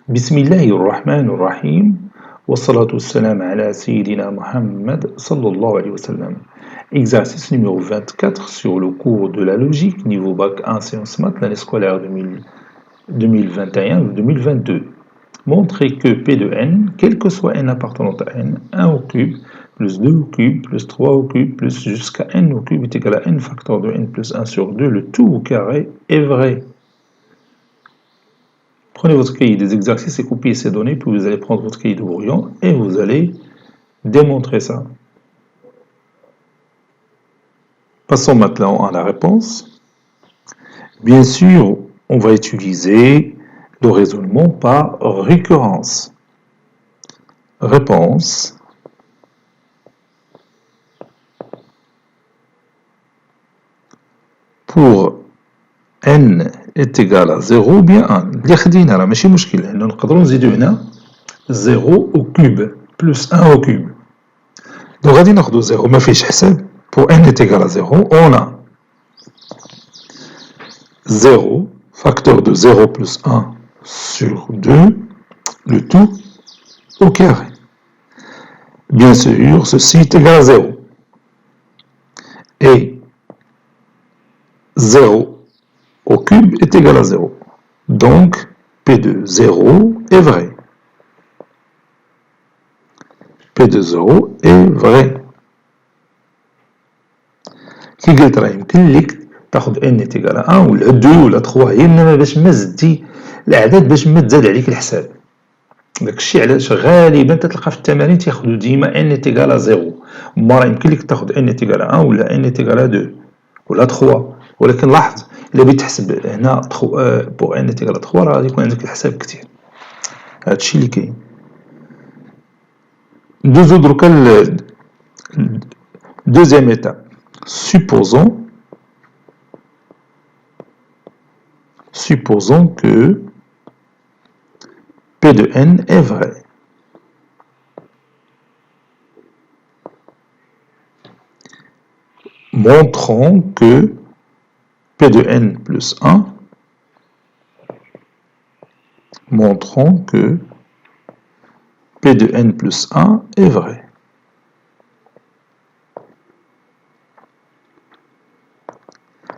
بسم الله الرحمن الرحيم والصلاة والسلام على سيدنا Mohammed sallallahu alayhi wa sallam. Exercice numéro 24 sur le cours de la logique, niveau bac 1 sciences maths, l'année scolaire 2021 ou 2022. Montrez que P de n, quel que soit n appartenant à n, 1 au cube, plus 2 au cube, plus 3 au cube, plus jusqu'à n au cube est égal à n facteur de n plus 1 sur 2, le tout au carré est vrai. Prenez votre cahier des exercices et copiez ces données, puis vous allez prendre votre cahier de brouillon et vous allez démontrer ça. Passons maintenant à la réponse. Bien sûr, on va utiliser le raisonnement par récurrence. Réponse. Pour n est égal à 0 ou bien 1. اللي خدينا راه ماشي مشكل لأنه نقدروا نزيدو هنا 0 au cube plus 1 au cube. Donc غادي ناخدو 0 ما فيش حساب. Pour n est égal à 0, on a 0, facteur de 0 plus 1 sur 2, le tout au carré. Bien sûr, ceci est égal à 0. Et 0 au cube est égal à 0. Donc, P de 0 est vrai. P de 0 est vrai. كي قلت راه يمكن لك تاخذ n est égal à 1 ولا 2 ولا 3 هي انما باش ما زدتي الاعداد باش ما تزاد عليك الحساب. داك الشيء علاش غالبا تلقى في التمارين تياخذوا ديما n est égal à 0. ما راه يمكن لك تاخذ n est égal à 1 ولا n est égal à 2 ولا 3 ولكن لاحظ الا بغيت تحسب هنا بوغ n est égal à 3 راه غادي يكون عندك الحساب كثير. هادشي اللي كاين. ندوزو دروكا deuxième étape. Supposons que P de n est vrai. Montrons que P de n plus 1, montrons que P de n plus 1 est vrai.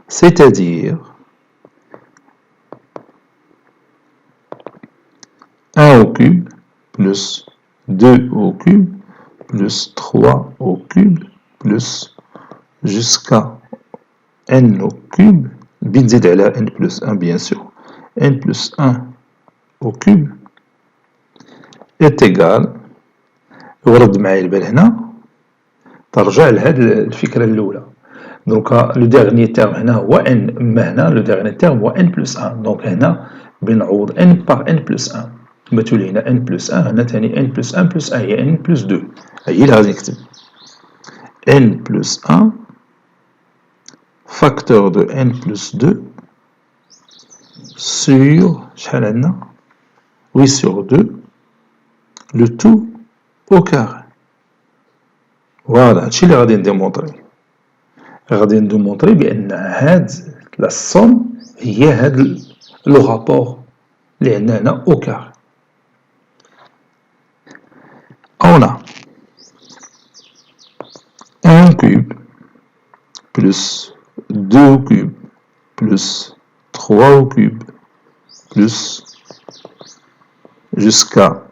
C'est-à-dire 1 au cube plus 2 au cube plus 3 au cube plus jusqu'à n au cube, بنزيد على n plus 1 bien sûr, n plus 1 au cube est égal, ورد معايا البال هنا ترجع لهاد الفكرة الأولى. Donc le dernier terme هنا هو n, أما هنا le dernier terme هو n plus 1. Donc هنا بنعوض n par n plus 1. كما تولي هنا n plus 1 هنا ثاني n plus 1 plus 1 هي n plus 2. هي اللي غادي نكتب n plus 1 facteur de n plus 2 sur شحال عندنا؟ oui sur 2 le tout au carré. فوالا هادشي اللي غادي نديمونطري. غادي نديمونطري بأن هاد لا سوم هي هاد لو رابور اللي عندنا هنا au carré. On a 1 cube plus 2 au cube plus 3 au cube plus jusqu'à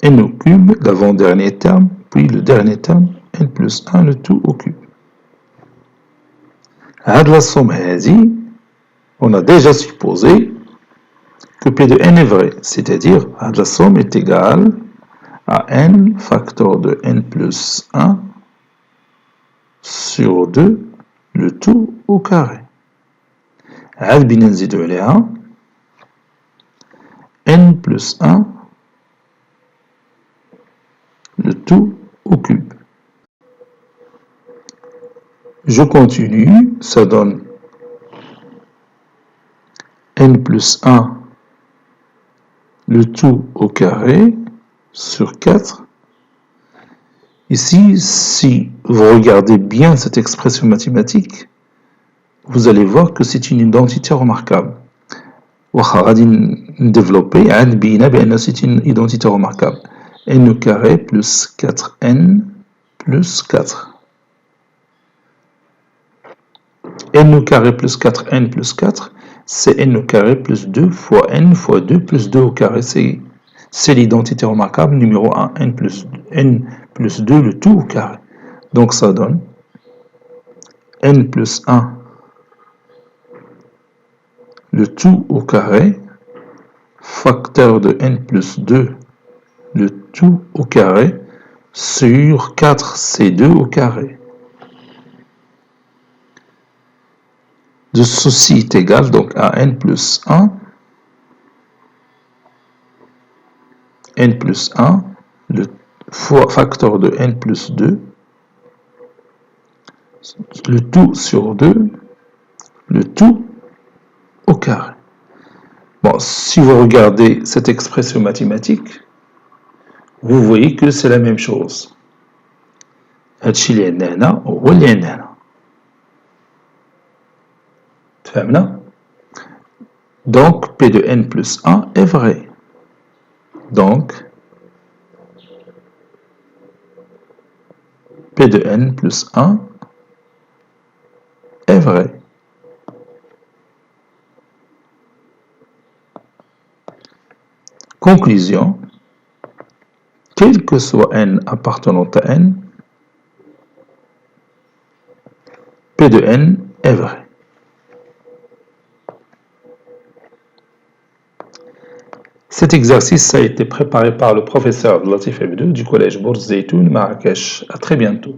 n au cube, l'avant-dernier terme, puis le dernier terme, n plus 1, le tout au cube. À la somme هذه, on a déjà supposé que P de n est vrai, c'est-à-dire la somme est égale à n facteur de n plus 1 sur 2, le tout au carré. عاد بينا نزيدو عليها n plus 1 le tout au cube. Je continue, ça donne n plus 1 le tout au carré sur 4. Ici, si vous regardez bien cette expression mathématique, vous allez voir que c'est une identité remarquable. واخا غادي نديفلوبي عاد بينا بان سيت اون ايدونتيتي remarquable. n au carré plus 4n plus 4. n au carré plus 4n plus 4, c'est n au carré plus 2 fois n fois 2 plus 2 au carré. C'est l'identité remarquable numéro 1, n plus 2, le tout au carré. Donc ça donne n plus 1, le tout au carré, facteur de n plus 2, le tout au carré, sur 4, c'est 2 au carré. De ceci est égal donc à n plus 1, n plus 1, le fois facteur de n plus 2, le tout sur 2, le tout au carré. Bon, si vous regardez cette expression mathématique, vous voyez que c'est la même chose. هادشي اللي عندنا هنا هو اللي عندنا هنا. تفهمنا؟ Donc P de n plus 1 est vrai. Donc P de n plus 1 est vrai. Conclusion, quel que soit n appartenant à n, P de n est vrai. Cet exercice a été préparé par le professeur Latif Abdou du collège Bourz Zeytoun, Marrakech. À très bientôt.